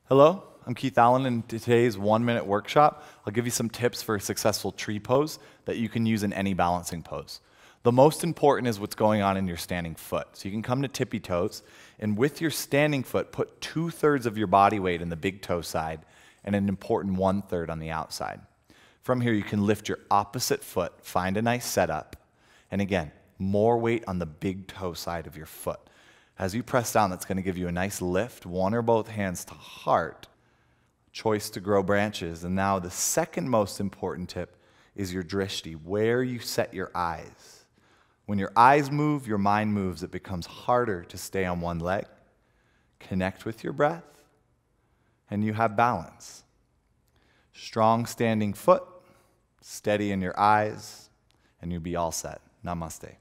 Hello, I'm Keith Allen, and in today's 1-minute workshop, I'll give you some tips for a successful tree pose that you can use in any balancing pose. The most important is what's going on in your standing foot. So you can come to tippy toes, and with your standing foot, put 2/3 of your body weight in the big toe side and an important 1/3 on the outside. From here, you can lift your opposite foot, find a nice setup, and again, more weight on the big toe side of your foot. As you press down, that's going to give you a nice lift, one or both hands to heart, choice to grow branches. And now the second most important tip is your drishti, where you set your eyes. When your eyes move, your mind moves. It becomes harder to stay on one leg. Connect with your breath, and you have balance. Strong standing foot, steady in your eyes, and you'll be all set. Namaste.